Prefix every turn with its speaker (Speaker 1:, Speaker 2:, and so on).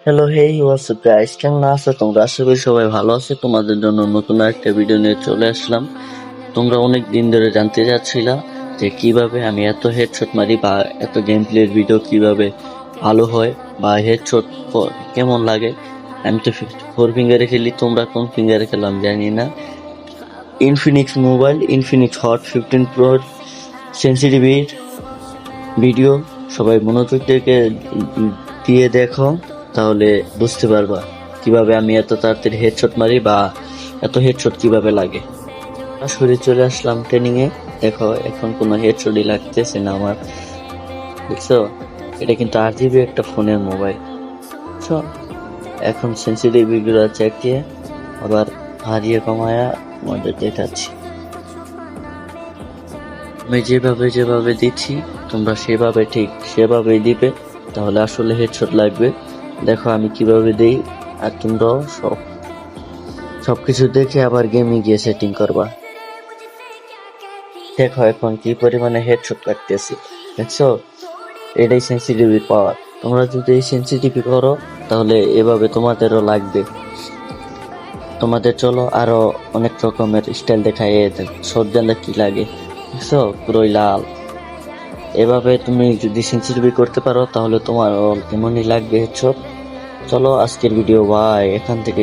Speaker 1: Hello, হেই WhatsApp guys, কেমন আছো তোমরা? আশা করি সবাই ভালো আছে। তোমাদের জন্য নতুন একটা ভিডিও নিয়ে চলে আসলাম। তোমরা অনেক দিন ধরে জানতে চাচ্ছিলা যে কিভাবে আমি এত হেডশট মারি বা এত গেম প্লের ভিডিও কিভাবে ভালো হয় বা হেডশট কেমন লাগে। আমি তো 4 ফিঙ্গারে খেলি, তোমরা কোন ফিঙ্গারে খেলাম জানি না। Infinix mobile, Infinix Hot 15 Pro সেন্সিটিভির ভিডিও সবাই মনোযোগ দিয়ে দেখো, তাহলে বুঝতে পারবা কিভাবে আমি এত তাড়াতাড়ি হেডশট মারি বা এত হেডশট কিভাবে লাগে। সরাসরি চলে আসলাম ট্রেনিং এ। দেখো এখন কোনো হেডশটই লাগতেছে না আমার। দেখছো, এটা কিন্তু 8 GB একটা ফোনের মোবাইল। বুঝছো, এখন সেন্সিটিভিটি গুলো চেক দিয়ে আবার হারিয়ে কমায়া আমাদের দেখাচ্ছি। আমি যেভাবে যেভাবে দিচ্ছি তোমরা সেভাবেই দিবে, তাহলে আসলে হেডশট লাগবে। দেখো আমি কিভাবে দেই, আর তোমরাও সবকিছু দেখে আবার গেমে গিয়ে সেটিং করবা। দেখো এখন কি পরিমাণে হেডশট লাগতেছি, দেখছো? এটাই সেন্সিটিভিটি পাওয়ার। তোমরা যদি এই সেন্সিটিভি করো তাহলে এভাবে তোমাদেরও লাগবে। তোমাদের চলো আরো অনেক রকমের স্টাইল দেখায়। সজ্জানটা কি লাগে, দেখছো? পুরোই লাল। এভাবে তুমি যদি সেন্সিটিভি করতে পারো তাহলে তোমার এমনই লাগবে হেডশট। চলো আজকের ভিডিও বাই, এখান থেকে